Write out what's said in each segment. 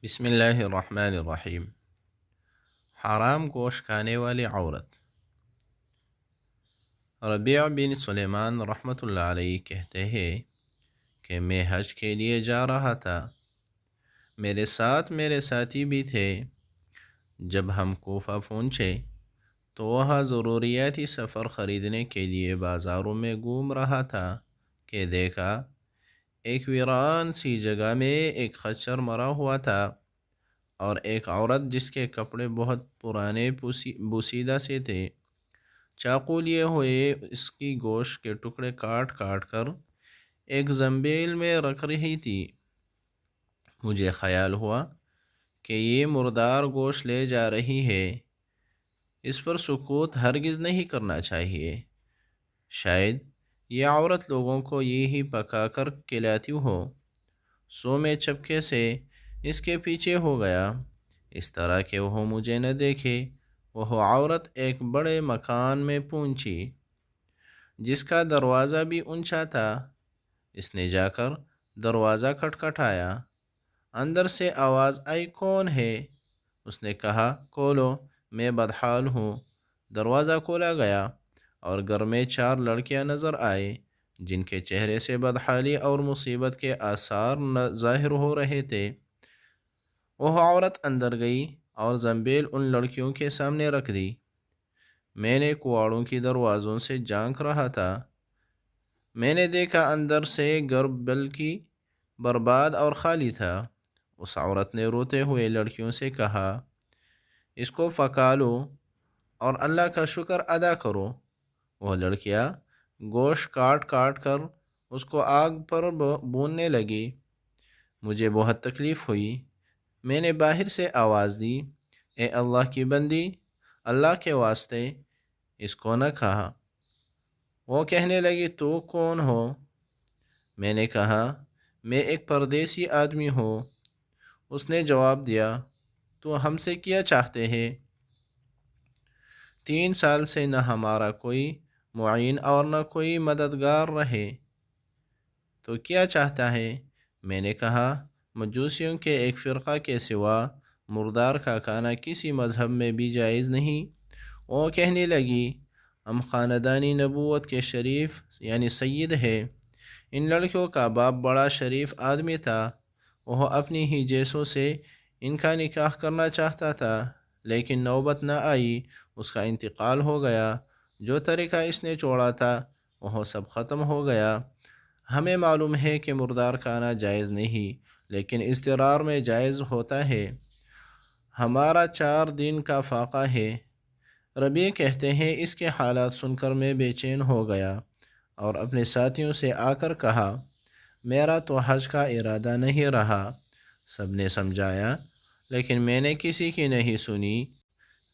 بسم اللہ الرحمن الرحیم۔ حرام گوشت کھانے والی عورت۔ ربیع بن سلیمان رحمۃ اللہ علیہ کہتے ہیں کہ میں حج کے لیے جا رہا تھا، میرے ساتھ میرے ساتھی بھی تھے۔ جب ہم کوفہ پہنچے تو وہاں ضروریاتی سفر خریدنے کے لیے بازاروں میں گھوم رہا تھا کہ دیکھا ایک ویران سی جگہ میں ایک خچر مرا ہوا تھا اور ایک عورت جس کے کپڑے بہت پرانے بوسیدہ سے تھے، چاقو لیے ہوئے اس کی گوشت کے ٹکڑے کاٹ کاٹ کر ایک زنبیل میں رکھ رہی تھی۔ مجھے خیال ہوا کہ یہ مردار گوشت لے جا رہی ہے، اس پر سکوت ہرگز نہیں کرنا چاہیے۔ شاید یہ عورت لوگوں کو یہی پکا کر کھلاتی ہو، سو میں چپکے سے اس کے پیچھے ہو گیا، اس طرح کہ وہ مجھے نہ دیکھے۔ وہ عورت ایک بڑے مکان میں پہنچی جس کا دروازہ بھی اونچا تھا۔ اس نے جا کر دروازہ کھٹکھٹایا، اندر سے آواز آئی، کون ہے؟ اس نے کہا، کھولو، میں بدحال ہوں۔ دروازہ کھولا گیا اور گھر میں 4 لڑکیاں نظر آئے جن کے چہرے سے بدحالی اور مصیبت کے آثار ظاہر ہو رہے تھے۔ وہ عورت اندر گئی اور زنبیل ان لڑکیوں کے سامنے رکھ دی۔ میں نے کواڑوں کی دروازوں سے جھانک رہا تھا، میں نے دیکھا اندر سے گھر بلکہ برباد اور خالی تھا۔ اس عورت نے روتے ہوئے لڑکیوں سے کہا، اس کو پکا لو اور اللہ کا شکر ادا کرو۔ وہ لڑکیاں گوشت کاٹ کاٹ کر اس کو آگ پر بھوننے لگی۔ مجھے بہت تکلیف ہوئی۔ میں نے باہر سے آواز دی، اے اللہ کی بندی، اللہ کے واسطے اس کو نہ کھا۔ وہ کہنے لگی، تو کون ہو؟ میں نے کہا، میں ایک پردیسی آدمی ہوں۔ اس نے جواب دیا، تو ہم سے کیا چاہتے ہیں؟ 3 سال سے نہ ہمارا کوئی معین اور نہ کوئی مددگار رہے، تو کیا چاہتا ہے؟ میں نے کہا، مجوسیوں کے ایک فرقہ کے سوا مردار کا کھانا کسی مذہب میں بھی جائز نہیں۔ وہ کہنے لگی، ہم خاندانی نبوت کے شریف یعنی سید ہے۔ ان لڑکیوں کا باپ بڑا شریف آدمی تھا، وہ اپنی ہی جیسوں سے ان کا نکاح کرنا چاہتا تھا، لیکن نوبت نہ آئی، اس کا انتقال ہو گیا۔ جو طریقہ اس نے چھوڑا تھا وہ سب ختم ہو گیا۔ ہمیں معلوم ہے کہ مردار کھانا جائز نہیں، لیکن اضطرار میں جائز ہوتا ہے۔ ہمارا 4 دن کا فاقہ ہے۔ ربیع کہتے ہیں، اس کے حالات سن کر میں بے چین ہو گیا اور اپنے ساتھیوں سے آ کر کہا، میرا تو حج کا ارادہ نہیں رہا۔ سب نے سمجھایا لیکن میں نے کسی کی نہیں سنی۔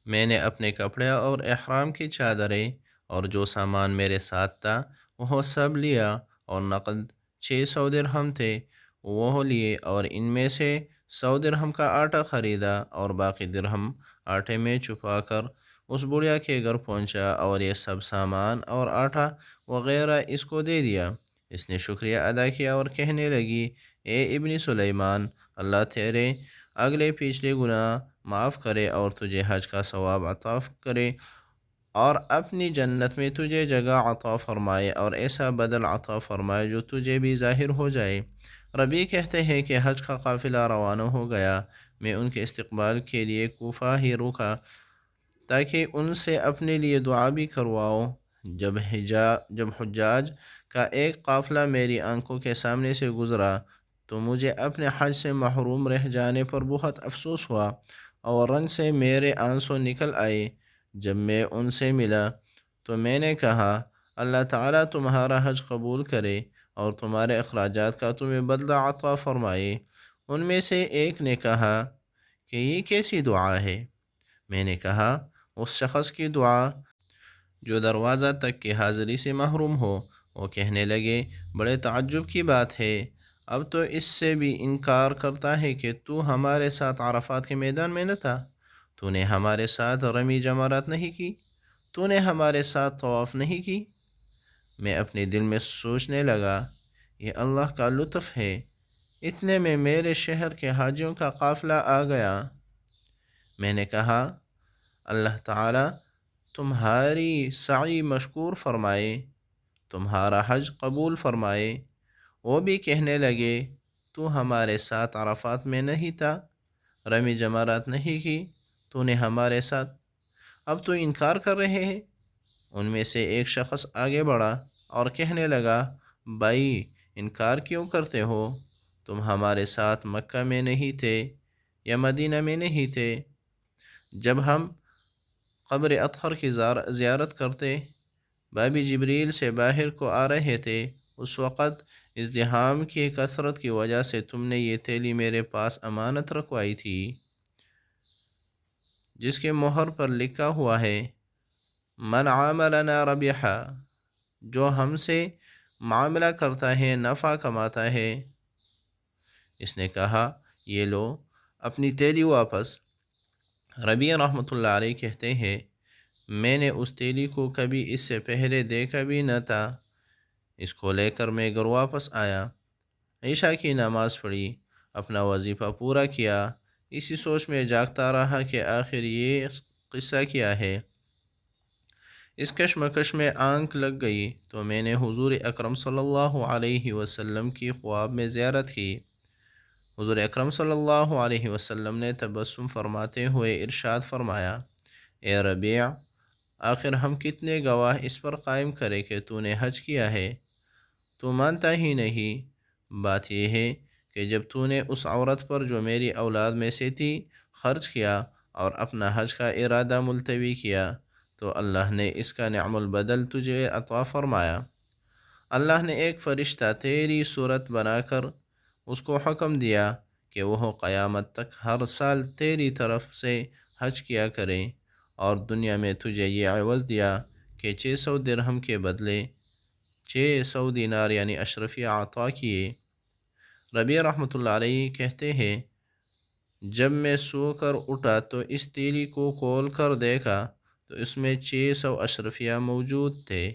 میں نے اپنے کپڑے اور احرام کی چادریں اور جو سامان میرے ساتھ تھا وہ سب لیا، اور نقد 600 درہم تھے وہ لیے، اور ان میں سے 100 درہم کا آٹا خریدا اور باقی درہم آٹے میں چھپا کر اس بڑھیا کے گھر پہنچا اور یہ سب سامان اور آٹا وغیرہ اس کو دے دیا۔ اس نے شکریہ ادا کیا اور کہنے لگی، اے ابن سلیمان، اللہ تیرے اگلے پچھلے گناہ معاف کرے اور تجھے حج کا ثواب عطا کرے اور اپنی جنت میں تجھے جگہ عطا فرمائے اور ایسا بدل عطا فرمائے جو تجھے بھی ظاہر ہو جائے۔ ربیع کہتے ہیں کہ حج کا قافلہ روانہ ہو گیا، میں ان کے استقبال کے لیے کوفہ ہی رکا تاکہ ان سے اپنے لیے دعا بھی کرواؤں۔ جب حجاج کا ایک قافلہ میری آنکھوں کے سامنے سے گزرا تو مجھے اپنے حج سے محروم رہ جانے پر بہت افسوس ہوا اور رنج سے میرے آنسو نکل آئے۔ جب میں ان سے ملا تو میں نے کہا، اللہ تعالیٰ تمہارا حج قبول کرے اور تمہارے اخراجات کا تمہیں بدلہ عطا فرمائے۔ ان میں سے ایک نے کہا کہ یہ کیسی دعا ہے؟ میں نے کہا، اس شخص کی دعا جو دروازہ تک کی حاضری سے محروم ہو۔ وہ کہنے لگے، بڑے تعجب کی بات ہے، اب تو اس سے بھی انکار کرتا ہے کہ تو ہمارے ساتھ عرفات کے میدان میں نہ تھا، تو نے ہمارے ساتھ رمی جمرات نہیں کی، تو نے ہمارے ساتھ طواف نہیں کی۔ میں اپنے دل میں سوچنے لگا، یہ اللہ کا لطف ہے اتنے میں میرے شہر کے حاجیوں کا قافلہ آ گیا۔ میں نے کہا، اللہ تعالیٰ تمہاری سعی مشکور فرمائے، تمہارا حج قبول فرمائے۔ وہ بھی کہنے لگے، تو ہمارے ساتھ عرفات میں نہیں تھا، رمی جمرات نہیں کی، تو نے ہمارے ساتھ، اب تو انکار کر رہے ہیں۔ ان میں سے ایک شخص آگے بڑھا اور کہنے لگا، بھائی انکار کیوں کرتے ہو؟ تم ہمارے ساتھ مکہ میں نہیں تھے یا مدینہ میں نہیں تھے جب ہم قبر اطہر کی زیارت کرتے؟ بابی جبریل سے باہر کو آ رہے تھے، اس وقت ازدحام کی کثرت کی وجہ سے تم نے یہ تھیلی میرے پاس امانت رکھوائی تھی، جس کے مہر پر لکھا ہوا ہے من عاملنا ربیحا، جو ہم سے معاملہ کرتا ہے نفع کماتا ہے۔ اس نے کہا، یہ لو اپنی تیلی واپس۔ ربیع رحمۃ اللہ علیہ کہتے ہیں، میں نے اس تیلی کو کبھی اس سے پہلے دیکھا بھی نہ تھا۔ اس کو لے کر میں گھر واپس آیا، عشاء کی نماز پڑھی، اپنا وظیفہ پورا کیا، اسی سوچ میں جاگتا رہا کہ آخر یہ قصہ کیا ہے۔ اس کشمکش میں آنکھ لگ گئی تو میں نے حضور اکرم صلی اللہ علیہ وسلم کی خواب میں زیارت کی۔ حضور اکرم صلی اللہ علیہ وسلم نے تبسم فرماتے ہوئے ارشاد فرمایا، اے ربیع، آخر ہم کتنے گواہ اس پر قائم کریں کہ تو نے حج کیا ہے؟ تو مانتا ہی نہیں۔ بات یہ ہے کہ جب تو نے اس عورت پر جو میری اولاد میں سے تھی خرچ کیا اور اپنا حج کا ارادہ ملتوی کیا تو اللہ نے اس کا نعم البدل تجھے عطا فرمایا۔ اللہ نے ایک فرشتہ تیری صورت بنا کر اس کو حکم دیا کہ وہ قیامت تک ہر سال تیری طرف سے حج کیا کرے، اور دنیا میں تجھے یہ عوض دیا کہ 600 درہم کے بدلے 600 دینار یعنی اشرفیہ عطا کیے۔ ربیع رحمۃ اللہ علیہ کہتے ہیں، جب میں سو کر اٹھا تو اس تیلی کو کھول کر دیکھا تو اس میں 600 اشرفیہ موجود تھے۔